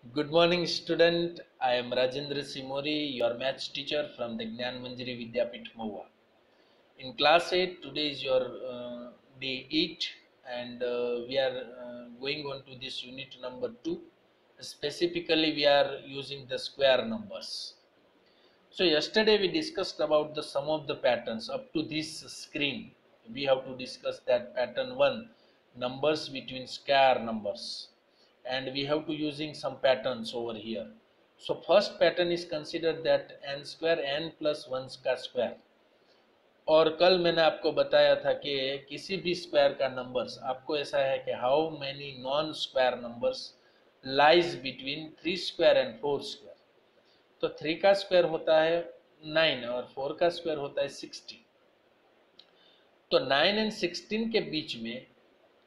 Good morning, student. I am Rajendra Simori, your maths teacher from the Gnan Manjari Vidyapith Mahua. In class 8, today is your day 8, and we are going on to this unit number 2. Specifically, we are using the square numbers. So, yesterday we discussed about the sum of the patterns. Up to this screen, we have to discuss that pattern 1, numbers between square numbers, and we have to using some patterns over here. So first pattern is considered that n square n plus 1 का square, और कल मैंने आपको बताया था कि किसी भी स्क्वायर का नंबर्स आपको ऐसा है कि how many non square numbers lies between 3 square and 4 square. तो 3 का स्क्वायर होता है 9 और 4 का स्क्वायर होता है 16। तो 9 एंड 16 के बीच में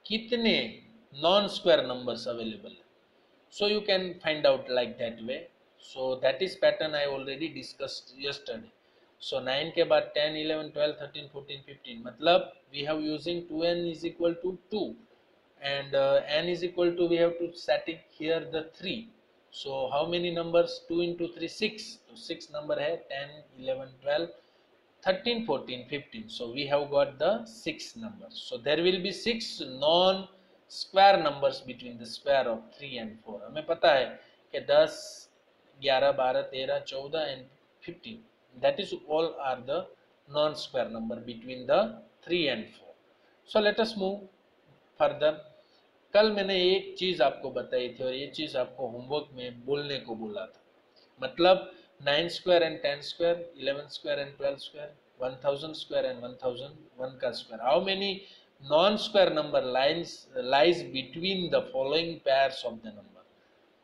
कितने नॉन स्क्वायर नंबर्स अवेलेबल है? So you can find out like that way. So that is pattern I already discussed yesterday. So 9 के बाद 10, 11, 12, 13, 14, 15, मतलब we have using 2n is equal to 2, and n is equal to, we have to static here the 3. So how many numbers? 2 into 3, 6. तो 6 number है 10, 11, 12, 13, 14, 15. So we have got the 6 numbers. So there will be 6 non square numbers between the square of 3 and 4. हमें पता है कि 10, 11, 12, 13, 14 and 15. That is all are the non square number between the 3 and 4. So let us move further. कल मैंने एक चीज आपको बताई थी और ये चीज आपको होमवर्क में बोलने को बोला था। मतलब 9 square and 10 square, 11 square and 12 square, 1000 square and 1001 का square, how many non square number lies between the following pairs of the number.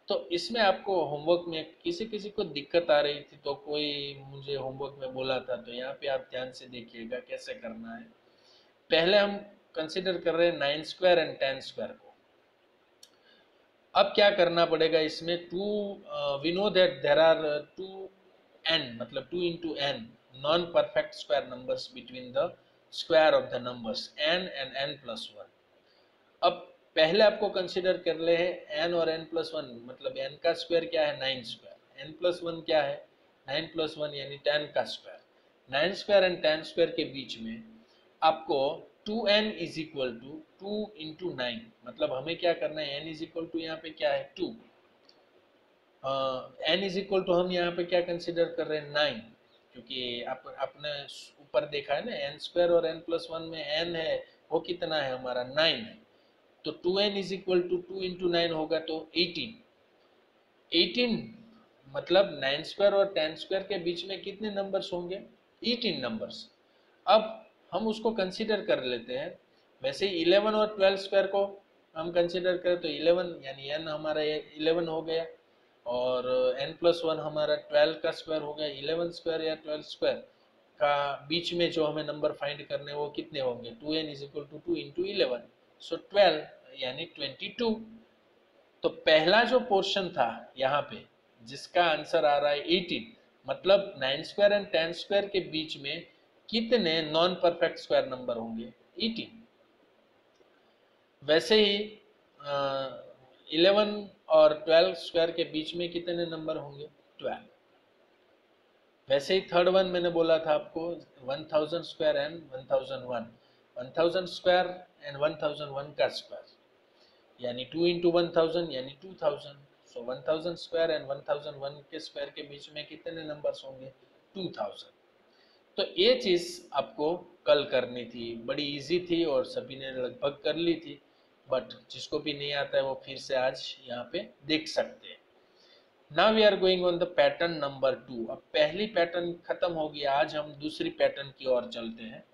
तो इसमें आपको होमवर्क में किसी किसी को दिक्कत आ रही थी, तो कोई मुझे होमवर्क में बोला था, तो यहाँ पे आप ध्यान से देखिएगा कैसे करना है। पहले हम कंसिडर कर रहे हैं 9 स्क्वायर एंड 10 स्क्वायर को। अब क्या करना पड़ेगा इसमें? Two, we know that there are two n, मतलब 2 into n non perfect square numbers between the square of the numbers n and n plus 1। अब पहले आपको कंसिडर कर ले है n और n plus 1, मतलब n का स्क्वायर क्या है? 9 स्क्वायर। n plus 1 क्या है? 9 plus 1 यानी 10 का स्क्वायर। 9 स्क्वायर एंड 10 स्क्वायर के बीच में आपको 2n is equal to 2 into 9, मतलब हमें क्या करना है? n इज इक्वल टू यहाँ पे क्या है? 2। n इज इक्वल टू हम यहाँ पे क्या कंसिडर कर रहे हैं? 9, क्योंकि आपने ऊपर देखा है ना, n स्क्वायर और n प्लस 1 में n है, वो कितना है हमारा? 9 है। तो 2n is equal to 2 into 9 होगा तो 18। 18 मतलब 9 स्क्वायर और 10 स्क्वायर के बीच में कितने नंबर्स होंगे? 18 नंबर्स। अब हम उसको कंसीडर कर लेते हैं। वैसे 11 और 12 स्क्वायर को हम कंसीडर करें तो 11 यानी n हमारा 11 हो गया, और n प्लस 1 हमारा 12 का स्क्वायर हो गया। 11 स्क्वायर या 12 स्क्वायर का बीच में जो हमें नंबर फाइंड करने वो कितने होंगे? 2n is equal to 2 into 11, so 12 यानी 22। तो पहला जो पोर्शन था यहाँ पे जिसका आंसर आ रहा है 18, मतलब 9 स्क्वायर एंड 10 स्क्वायर के बीच में कितने नॉन परफेक्ट स्क्वायर नंबर होंगे? 18। वैसे ही 11 और 12 स्क्वायर के बीच में कितने नंबर होंगे? 12। वैसे ही थर्ड वन मैंने बोला था आपको 1000 स्क्वायर एंड 1001, 1000 स्क्वायर एंड 1001 का स्क्वायर यानी 2 इंटू 1000 यानी 2000। सो 1000 स्क्वायर एंड 1001 के स्क्वायर के बीच में कितने नंबर्स होंगे? 2000। तो ये चीज आपको कल करनी थी, बड़ी इजी थी और सभी ने लगभग कर ली थी, बट जिसको भी नहीं आता है वो फिर से आज यहाँ पे देख सकते हैं। Now we are going on the pattern number 2। अब पहली पैटर्न खत्म होगी, आज हम दूसरी पैटर्न की ओर चलते हैं।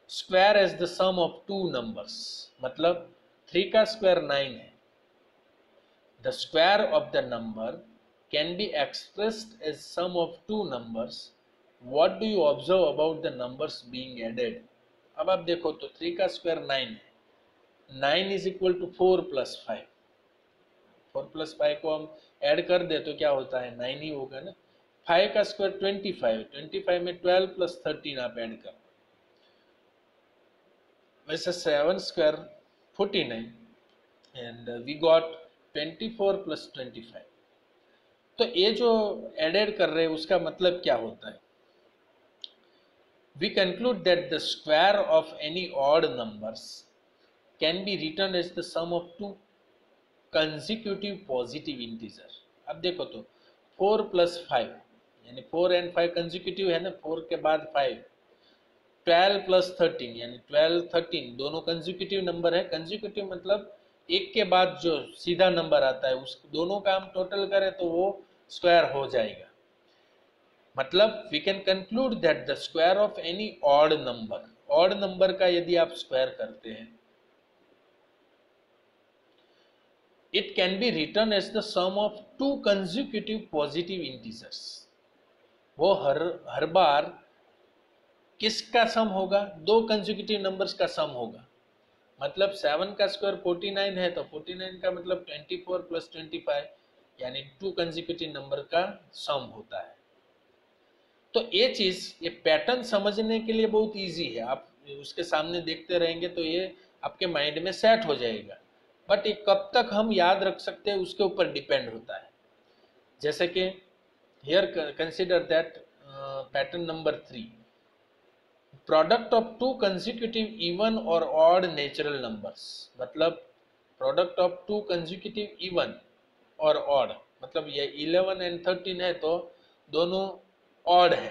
Square as the sum of two numbers, मतलब 3 का स्क्वायर 9 है। The square of the number can be expressed as sum of two numbers. What do you observe about the numbers being added? अब आप देखो तो 3 का स्क्वायर 9 है। 9 is equal to 4 plus 5। 4 plus 5 को हम ऐड कर दे तो क्या होता है? 9 ही होगा ना। 5 का स्क्वायर 25, 25 में 12 प्लस 13 आप ऐड कर। वैसे 7 square 49, and we got 24 plus 25, तो ये जो एडेड कर रहे हैं उसका मतलब क्या होता है? We conclude that the square of any odd numbers can be written as the sum of two consecutive positive integer. अब देखो तो 4 + 5 यानी 4 and 5 कंजिक्यूटिव है ना, 4 के बाद 5, 12 + 13 यानी 12 13 दोनों कंजिक्यूटिव नंबर है। कंजिक्यूटिव मतलब एक के बाद जो सीधा नंबर आता है उस दोनों का हम टोटल करें तो वो स्क्वायर हो जाएगा। मतलब we can conclude that the square of any odd number का यदि आप स्क्वायर करते हैं, it can be written as the sum of two consecutive positive integers. वो हर बार किसका सम होगा? दो कंजिक्यूटिव नंबर्स का सम होगा। मतलब 7 का स्क्वायर 49 है तो 49 का मतलब 24 + 25 यानी टू कंजिक्यूटिव नंबर का सम होता है। तो ये चीज, ये पैटर्न समझने के लिए बहुत इजी है। आप उसके सामने देखते रहेंगे तो ये आपके माइंड में सेट हो जाएगा, बट ये कब तक हम याद रख सकते हैं उसके ऊपर डिपेंड होता है। जैसे कि here consider that pattern number 3, product of to consecutive even और ऑड नेचुरल नंबर्स। मतलब product of to consecutive even और ऑड, मतलब ये 11 and 13 है तो दोनों ऑड है।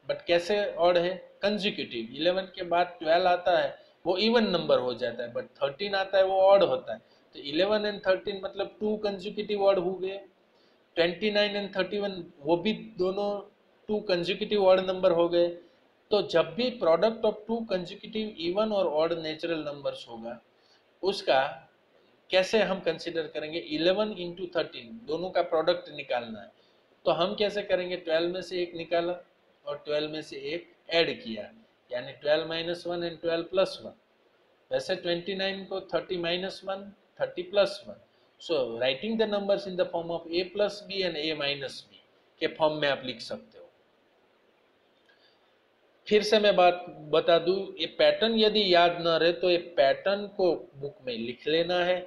बट कैसे ऑड है? कंसेक्यूटिव। 11 के बाद 12 आता है वो इवन नंबर हो जाता है, बट 13 आता है वो ऑड होता है। तो 11 and 13 मतलब टू कंसेक्यूटिव ऑड हो गए। 29 and 31 वो भी दोनों टू कंसेक्यूटिव ऑड नंबर हो गए। तो जब भी product of to consecutive even और ऑड नेचुरल नंबर्स होगा, उसका कैसे हम कंसीडर करेंगे? 11 × 13 दोनों का प्रोडक्ट निकालना है। तो हम कैसे करेंगे? 12 में से एक निकाला और 12 में से एक ऐड किया, यानी 12 - 1 and 12 + 1। वैसे 29 को 30 - 1 30 + 1। So writing the numbers in the form of a + b and a - b के फॉर्म में आप लिख सकते हो। फिर से मैं बात बता दूं, ये पैटर्न यदि याद न रहे तो ये पैटर्न को बुक में लिख लेना है,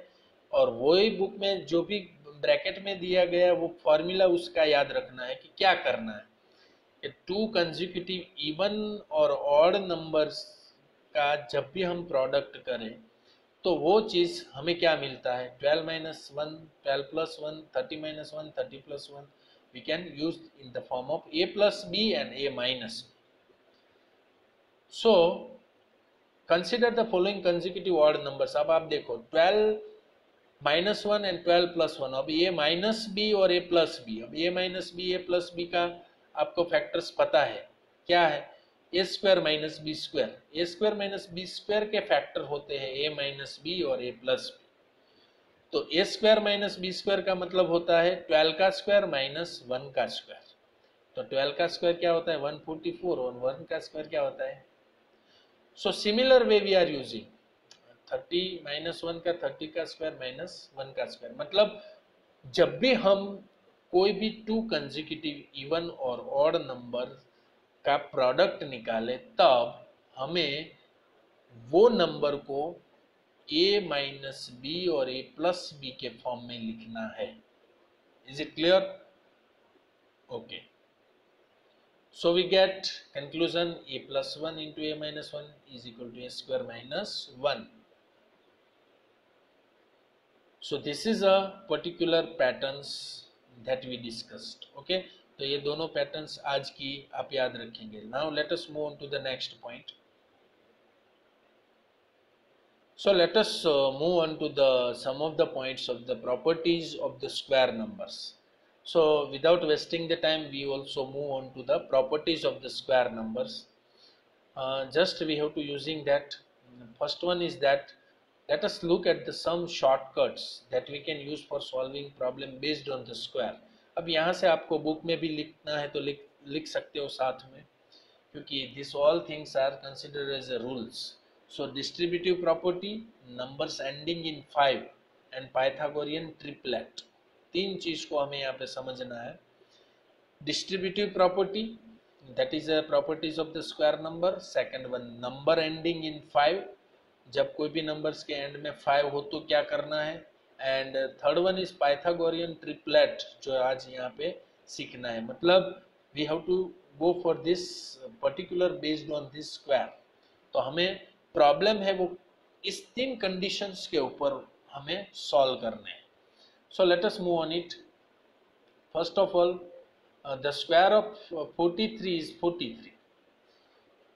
और वही बुक में जो भी ब्रैकेट में दिया गया वो फॉर्मूला उसका याद रखना है कि क्या करना है। कि टू कंसेक्यूटिव इवन और ऑड नंबर्स का जब भी हम प्रोडक्ट करें तो वो चीज़ हमें क्या मिलता है? 12 - 1 12 + 1 30 - 1 30 + 1 we can use in the form of a + b and a - b। So consider the following consecutive odd numbers। अब आप देखो 12 - 1 and 12 + 1। अब a - b और a + b। अब a - b a + b का आपको फैक्टर्स पता है क्या है? a² - b²। a² - b² के फैक्टर होते हैं a - b और a + b। तो a² - b² का मतलब होता है 12 का स्क्वायर - 1 का स्क्वायर। तो 12 का स्क्वायर क्या होता है? 144 और 1 का स्क्वायर क्या होता है? So similar way we are using 30 - 1 का 30 का स्क्वायर - 1 का स्क्वायर। मतलब जब भी हम कोई भी टू कंसेक्यूटिव इवन और ऑड नंबर का प्रोडक्ट निकाले तब हमें वो नंबर को a - b और a + b के फॉर्म में लिखना है। Is it clear? Okay. So we get conclusion a + 1 × a - 1 is equal to a² - 1. So this is a particular patterns that we discussed. Okay, तो ये दोनों patterns आज की आप याद रखेंगे। Now let us move on to the next point. So let us move on to the some of the points of the properties of the square numbers. So without wasting the time, we also move on to the properties of the square numbers. Just we have to using that. First one is that let us look at the some shortcuts that we can use for solving problem based on the square. अब यहाँ से आपको book में भी लिखना है तो लिख सकते हो साथ में, क्योंकि this all things are considered as a rules. So distributive property, numbers ending in 5 and Pythagorean triplet, तीन चीज को हमें यहाँ पे समझना है। Distributive property, that is a properties of the square number. Second one, number ending in 5, जब कोई भी नंबर्स के एंड में 5 हो तो क्या करना है। And third one is Pythagorean triplet, जो आज यहाँ पे सीखना है। मतलब we have to go for this particular based on this square. तो हमें प्रॉब्लम है वो इस तीन कंडीशंस के ऊपर हमें सॉल्व करने हैं। So let us move on it. First of all the square of 43 is 43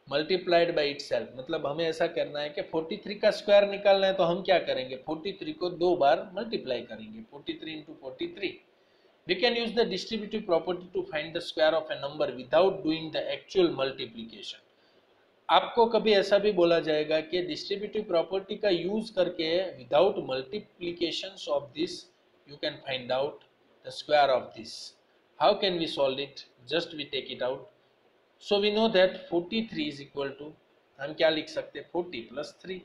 multiplied by it self. मतलब हमें ऐसा करना है कि 43 का स्क्वायर निकालना है, तो हम क्या करेंगे, 43 को 2 बार मल्टीप्लाई करेंगे, 43 into 43। We can use the distributive property to find the square of a number without doing the actual multiplication. आपको कभी ऐसा भी बोला जाएगा कि डिस्ट्रीब्यूटिव प्रॉपर्टी का यूज करके without multiplications of this you can find out the square of this. How can we solve it? Just we take it out. So we know that 43 is equal to, हम क्या लिख सकते हैं, 40 plus 3।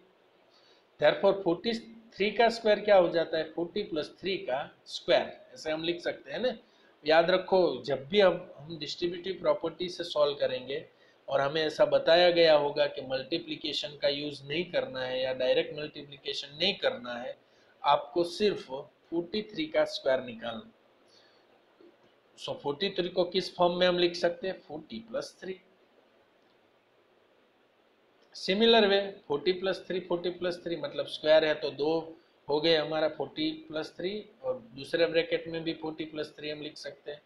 Therefore 43 का square क्या हो जाता है, 40 प्लस 3 का स्क्वायर, ऐसे हम लिख सकते हैं ना। याद रखो, जब भी हम डिस्ट्रीब्यूटिव प्रॉपर्टी से सॉल्व करेंगे और हमें ऐसा बताया गया होगा कि मल्टीप्लिकेशन का यूज नहीं करना है या डायरेक्ट मल्टीप्लिकेशन नहीं करना है, आपको सिर्फ 43 का स्क्वायर निकालना। सो 43 को किस फॉर्म में हम लिख सकते हैं, 40 plus 3। Similar way 40 plus 3, 40 plus 3 मतलब स्क्वायर है तो 2 हो गए हमारा 40 प्लस 3, और दूसरे ब्रैकेट में भी 40 प्लस 3 हम लिख सकते हैं।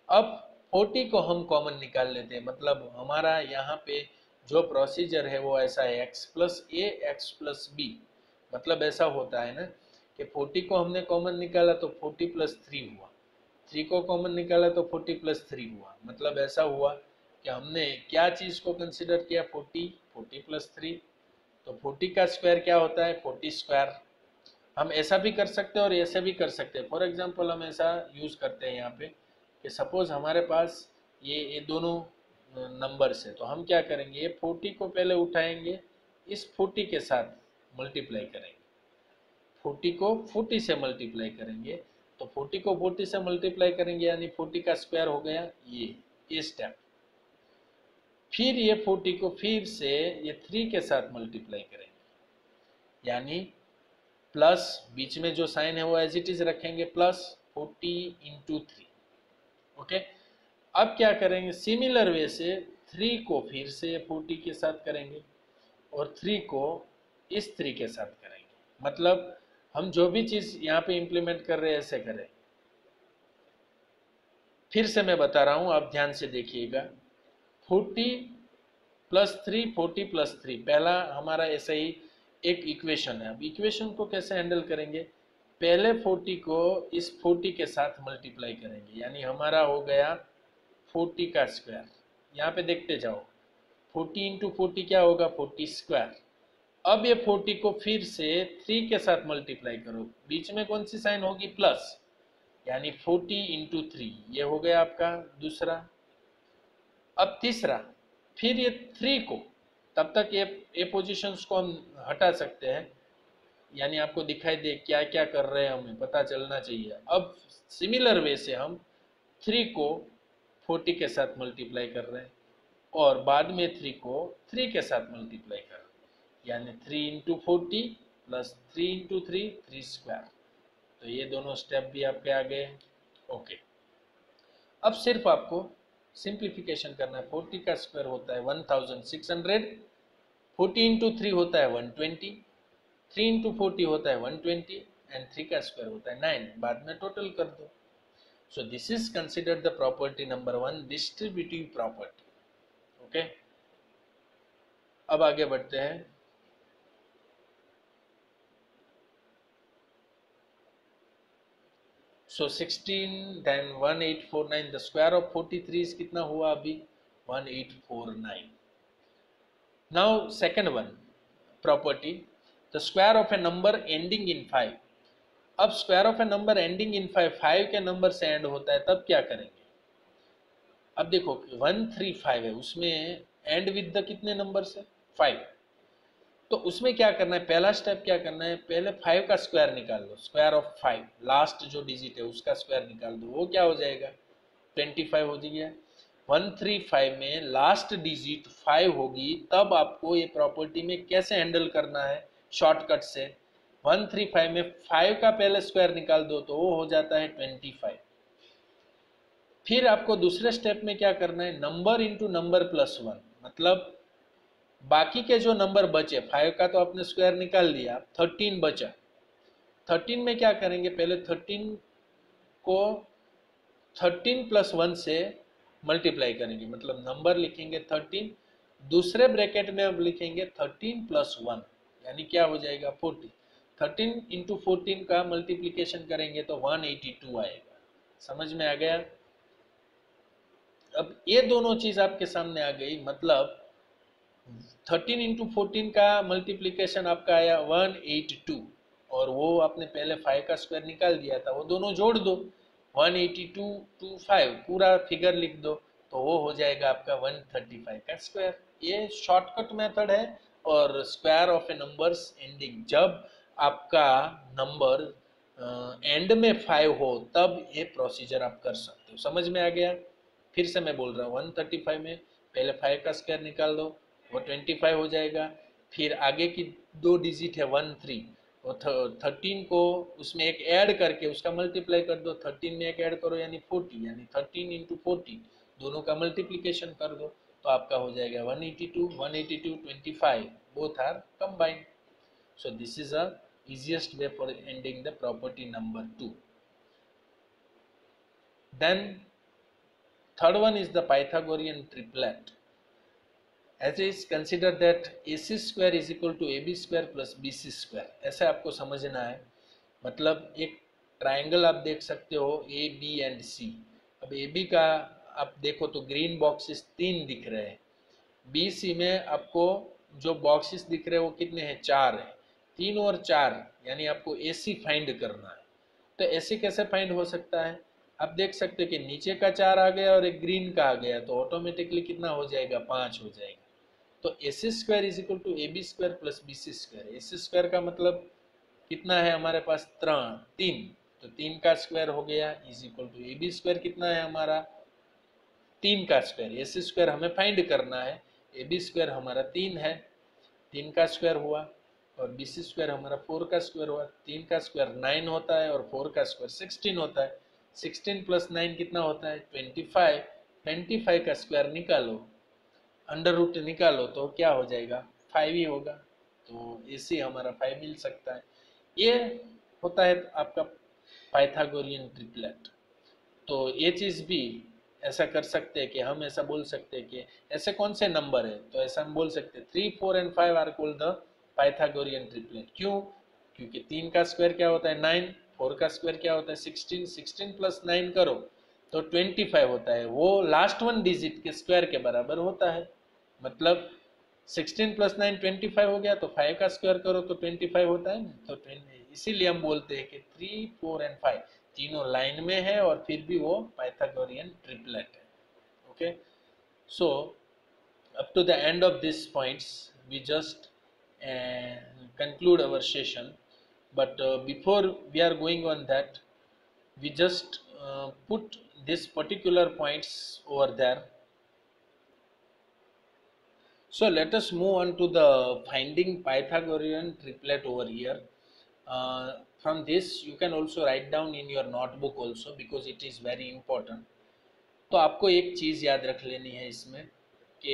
अब 40 को हम कॉमन निकाल लेते हैं। मतलब हमारा यहाँ पे जो प्रोसीजर है वो ऐसा है, x प्लस ए एक्स प्लस बी। मतलब ऐसा होता है ना कि 40 को हमने कॉमन निकाला तो 40 प्लस 3 हुआ, 3 को कॉमन निकाला तो 40 प्लस 3 हुआ। मतलब ऐसा हुआ कि हमने क्या चीज़ को कंसिडर किया, 40 प्लस 3। तो 40 का स्क्वायर क्या होता है, 40 स्क्वायर। हम ऐसा भी कर सकते हैं और ऐसे भी कर सकते हैं। फॉर एग्जांपल हम ऐसा यूज़ करते हैं यहाँ पे कि सपोज हमारे पास ये दोनों नंबर्स है, तो हम क्या करेंगे, ये 40 को पहले उठाएंगे, इस 40 के साथ मल्टीप्लाई करेंगे, 40 को 40 से मल्टीप्लाई करेंगे, तो 40 को 40 से मल्टीप्लाई करेंगे यानी 40 का स्क्वायर हो गया ये स्टेप। फिर ये 40 को फिर से ये 3 के साथ मल्टीप्लाई करेंगे, यानी प्लस बीच में जो साइन है वो एज इट इज रखेंगे, प्लस 40 इंटू 3। ओके, अब क्या करेंगे, सिमिलर वे से 3 को फिर से 40 के साथ करेंगे और 3 को इस 3 के साथ करेंगे। मतलब हम जो भी चीज़ यहाँ पे इम्प्लीमेंट कर रहे हैं ऐसे करें। फिर से मैं बता रहा हूँ, आप ध्यान से देखिएगा। 40 प्लस 3, 40 प्लस 3, पहला हमारा ऐसा ही एक इक्वेशन है। अब इक्वेशन को कैसे हैंडल करेंगे, पहले 40 को इस 40 के साथ मल्टीप्लाई करेंगे, यानी हमारा हो गया 40 का स्क्वायर। यहाँ पे देखते जाओ, 40 इंटू 40 क्या होगा, 40 स्क्वायर। अब ये 40 को फिर से 3 के साथ मल्टीप्लाई करो, बीच में कौन सी साइन होगी, प्लस, यानी 40 इंटू 3, ये हो गया आपका दूसरा। अब तीसरा, फिर ये 3 को, तब तक ये पोजीशंस को हम हटा सकते हैं, यानी आपको दिखाई दे क्या क्या कर रहे हैं, हमें पता चलना चाहिए। अब सिमिलर वे से हम 3 को 40 के साथ मल्टीप्लाई कर रहे हैं और बाद में 3 को 3 के साथ मल्टीप्लाई कर रहे हैं, यानी 3 इंटू 40 प्लस 3 इंटू 3, 3 स्क्वायर। तो ये दोनों स्टेप भी आपके आ गए। ओके, अब सिर्फ आपको सिंप्लीफिकेशन करना है। 40 का स्क्वायर होता है 1600, 40 इंटू 3 होता है 120, 3 इंटू 40 होता है 120 एंड 3 का स्क्वायर होता है 9। बाद में टोटल कर दो। So this is considered the property number 1, distributive property. Okay, अब आगे बढ़ते हैं। So 16 then 1849, the square of 43 is कितना हुआ अभी, 1849। Now second one property, the square of a number ending in 5। अब square of a number ending in 5 के number से एंड होता है, तब क्या करेंगे। अब देखो 135 है, उसमें एंड विद द कितने नंबर से, 5। तो उसमें क्या करना है, पहला स्टेप क्या करना है, पहले 5 का स्क्वायर निकाल लो। स्क्वायर ऑफ 5, लास्ट जो डिजिट है उसका स्क्वायर निकाल दो, वो क्या हो जाएगा, 25 हो जाएगा। 135 में लास्ट डिजिट 5 होगी, तब आपको ये प्रॉपर्टी में कैसे हैंडल करना है, शॉर्टकट से 135 में 5 का पहले स्क्वायर निकाल दो तो वो हो जाता है 25। फिर आपको दूसरे स्टेप में क्या करना है, नंबर इंटू नंबर प्लस 1, मतलब बाकी के जो नंबर बचे, 5 का तो आपने स्क्वायर निकाल दिया, 13 बचा। 13 में क्या करेंगे, पहले 13 को 13 प्लस 1 से मल्टीप्लाई करेंगे, मतलब नंबर लिखेंगे 13, दूसरे ब्रैकेट में अब लिखेंगे 13 प्लस 1, यानी क्या हो जाएगा 40। 13 इंटू 14 का मल्टीप्लीकेशन करेंगे तो 182 आएगा। समझ में आ गया? अब ये दोनों चीज आपके सामने आ गई, मतलब 13 इंटू 14 का मल्टीप्लीकेशन आपका आया 182, और वो आपने पहले 5 का स्क्वायर निकाल दिया था, वो दोनों जोड़ दो, 182 टू 5 पूरा फिगर लिख दो, तो वो हो जाएगा आपका 135 का स्क्वायर। ये शॉर्टकट मेथड है, और square of A numbers ending, जब आपका नंबर एंड में 5 हो तब ये प्रोसीजर आप कर सकते हो। समझ में आ गया? फिर से मैं बोल रहा हूँ, 135 में पहले 5 का स्क्वायर निकाल दो, वो 25 हो जाएगा। फिर आगे की दो डिजिट है 13, वो 13 को उसमें एक ऐड करके उसका मल्टीप्लाई कर दो, 13 में एक ऐड करो यानी 40, यानी 13 इंटू 40 दोनों का मल्टीप्लीकेशन कर दो, तो आपका हो जाएगा 182, 182 25, both are combined. So this is a easiest way for ending the property number 2. Then third one is the Pythagorean triplet. As is consider that AC square is equal to AB square plus BC square. ऐसे आपको समझना है, मतलब एक triangle आप देख सकते हो ए बी एंड सी। अब ए बी का आप देखो तो ग्रीन बॉक्सेस 3 दिख रहे हैं, बी सी में आपको जो बॉक्सेस दिख रहे हैं वो कितने हैं, 4 है। 3 और 4 यानी आपको ए सी फाइंड करना है। तो ए सी कैसे फाइंड हो सकता है, आप देख सकते हो कि नीचे का 4 आ गया और एक ग्रीन का आ गया, तो ऑटोमेटिकली कितना हो जाएगा, 5 हो जाएगा। तो A C square is equal to A B square plus B C square. A C square का मतलब कितना है हमारे पास, 3, तो 3 का स्क्वायर हो गया is equal to A B square कितना है हमारा, 3 का स्क्वायर। ए सी स्क्वायर हमें फाइंड करना है, ए बी स्क्वायर हमारा 3 है, 3 का स्क्वायर हुआ, और बी सी स्क्वायर हमारा 4 का स्क्वायर हुआ। 3 का स्क्वायर 9 होता है और 4 का स्क्वायर 16 होता है। 16 प्लस 9 कितना होता है, 25। 25 का स्क्वायर निकालो, अंडर रूट निकालो तो क्या हो जाएगा, 5 ही होगा, तो इसी हमारा 5 मिल सकता है। ये होता है आपका पाइथागोरियन ट्रिपलेट। तो ये चीज़ भी ऐसा कर सकते हैं कि हम ऐसा बोल सकते हैं कि ऐसे कौन से नंबर है, तो ऐसा हम बोल सकते हैं 3, 4 and 5 are called the Pythagorean triplet. क्यों? क्योंकि 3 का स्क्वायर क्या होता है 9, 4 का स्क्वायर क्या होता है 16, 16 प्लस 9 करो तो 25 होता है, वो लास्ट वन डिजिट के स्क्वायर के बराबर होता है। मतलब 16 प्लस 9 25 हो गया, तो 5 का स्क्वायर करो तो 25 होता है ना, तो 20, इसीलिए हम बोलते हैं कि 3, 4 एंड 5 तीनों लाइन में है और फिर भी वो पाइथागोरियन ट्रिपलेट है। Okay, so up to the end of these points we just conclude our session, but before we are going on that, we just put this particular points over there. So let us move on to the finding Pythagorean triplet over here. From this you can also write down in your notebook also, because it is very important. तो आपको एक चीज़ याद रख लेनी है इसमें कि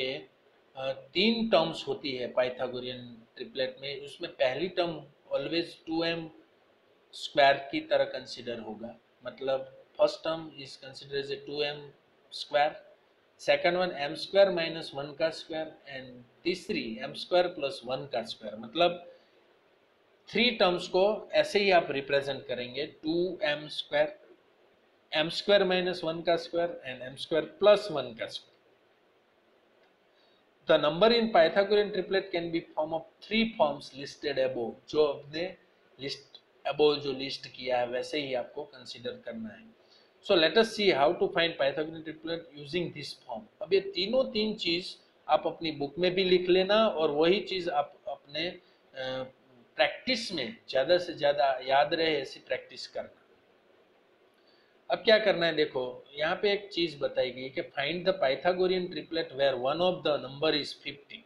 3 terms होती है पाइथागोरियन ट्रिपलेट में। उसमें पहली टर्म ऑलवेज 2m स्क्वायर की तरह कंसिडर होगा, मतलब first term is consider as a 2m square, second one m square minus 1 का स्क्वायर, एंड तीसरी m स्क्वायर प्लस 1 का स्क्वायर। मतलब 3 टर्म्स को ऐसे ही आप रिप्रेजेंट करेंगे, 2m square, m square minus 1 का square and m square plus 1 का square. The number in Pythagorean triplet can be form of 3 forms listed above, जो आपने लिस्ट above जो लिस्ट किया है वैसे ही आपको कंसीडर करना है। So let us see how to find Pythagorean triplet using this form. अब ये तीनों 3 चीज आप अपनी बुक में भी लिख लेना, और वही चीज आप अपने प्रैक्टिस में ज़्यादा से ज़्यादा याद रहे ऐसी प्रैक्टिस करना। अब क्या करना है, देखो यहाँ पे एक चीज बताई गई कि find the Pythagorean triplet where one of the number is 50।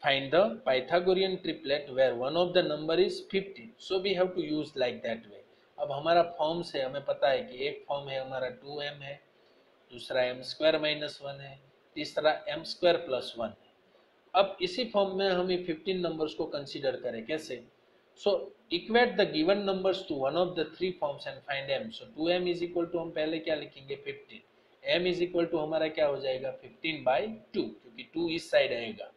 find the Pythagorean triplet where one of the number is 15. So we have to use like that way. अब हमारा फॉर्म से हमें पता है कि एक फॉर्म है हमारा 2m है, दूसरा m स्क्वायर माइनस 1 है, तीसरा m स्क्वायर प्लस 1 है. अब इसी फॉर्म में हमें 15 नंबर्स को कंसीडर करें. कैसे? So equate the given numbers to one of the three forms and find m. So 2m is equal to हम पहले क्या लिखेंगे 15. m इज इक्वल टू हमारा क्या हो जाएगा 15/2 क्योंकि 2 इस साइड आएगा.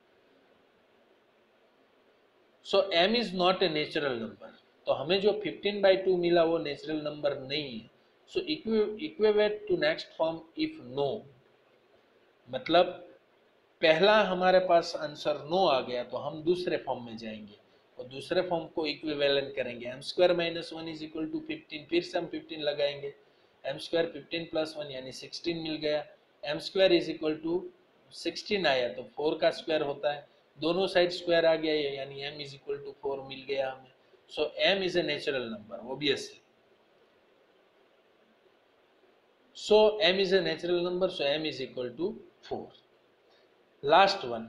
सो m is not a natural number. तो हमें जो 15/2 मिला वो नेचुरल नंबर नहीं है. So equate to next form if no. मतलब पहला हमारे पास आंसर नो आ गया तो हम दूसरे फॉर्म में जाएंगे और दूसरे फॉर्म को इक्विवेलेंट करेंगे. M square minus 1 is equal to 15. फिर से हम 15 लगाएंगे. एम स्क्वायर 15 प्लस 1 यानी 16 मिल गया. M square is equal to 16 आया तो 4 का स्क्वायर होता है. दोनों साइड स्क्वायर आ गया यानी m इज इक्वल टू 4 मिल गया हमें. सो m is a natural number obviously. So m is a natural number, so m is equal to 4. Last one,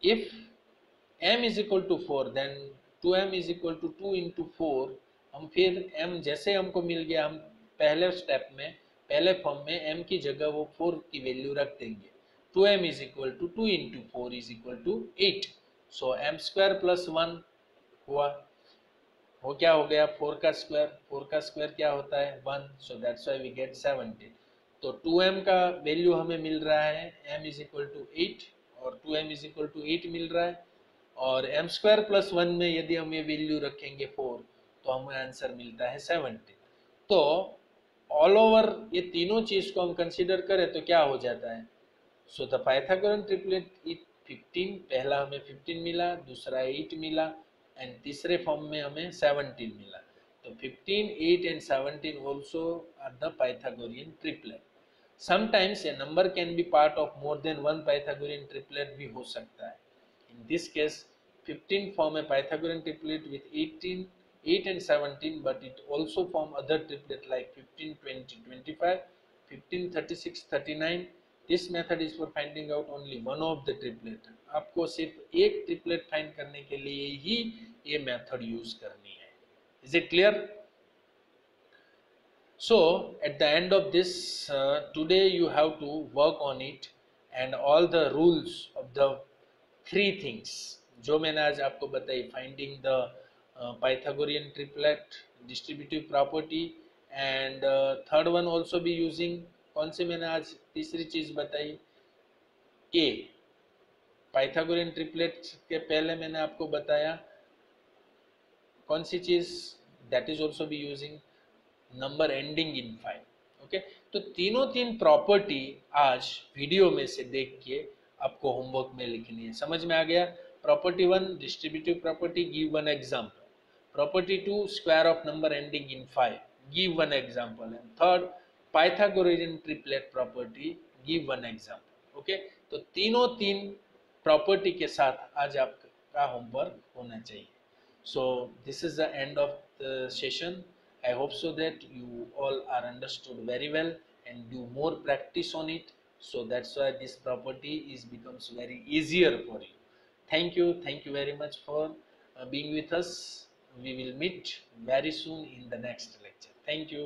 if m is equal to 4 then 2m is equal to 2 into 4. हम फिर m जैसे हमको मिल गया हम पहले step में पहले form में m की जगह वो 4 की वैल्यू रख देंगे. 2m is equal to 2 into 4 is equal to 8. So m square plus 1 हुआ. वो क्या हो गया 4 का स्क्वायर. 4 का स्क्वायर क्या होता है 1. So that's why we get 17. तो 2m का वैल्यू हमें मिल रहा है m इज इक्वल टू 8 और 2m इज इक्वल टू 8 मिल रहा है. और m स्क्वायर प्लस 1 में यदि हम ये वैल्यू रखेंगे 4 तो हमें आंसर मिलता है 17. तो ऑल ओवर ये तीनों चीज को हम कंसीडर करें तो क्या हो जाता है. So the Pythagorean triplet is 15. पहला हमें 15 मिला, दूसरा 8 मिला एंड तीसरे फॉर्म में हमें 17 मिला. तो 15, 8 and 17 also are the Pythagorean triplet. Sometimes a number can be part of more than one Pythagorean triplet भी हो सकता है. In this case 15 form a Pythagorean triplet with 18, 8 and 17, but it also form other triplet like 15, 20, 25, 15, 36, 39. This method is for finding out only one of the triplet. आपको सिर्फ एक triplet find करने के लिए ही ये मेथड यूज करनी है. Is it clear? So at the end of this today you have to work on it and all the rules of the three things जो मैंने आज आपको बताई. Finding the Pythagorean triplet, distributive property and third one also be using. कौन सी मैंने आज तीसरी चीज बताई ए पाइथागोरियन ट्रिपलेट के पहले मैंने आपको बताया कौन सी चीज that is also be using number ending in 5. Okay तो तीनों तीन प्रॉपर्टी आज वीडियो में से देख के आपको होमवर्क में लिखनी है. समझ में आ गया. Property 1 distributive property give one example. Property 2 square of number ending in 5 give one example. And third Pythagorean triplet property give one example. Okay तो तीनों तीन प्रॉपर्टी के साथ आज आपका होमवर्क होना चाहिए. So this is the end of the session. I hope so that you all are understood very well and do more practice on it. So that's why this property is becomes very easier for you. Thank you very much for being with us. We will meet very soon in the next lecture. Thank you.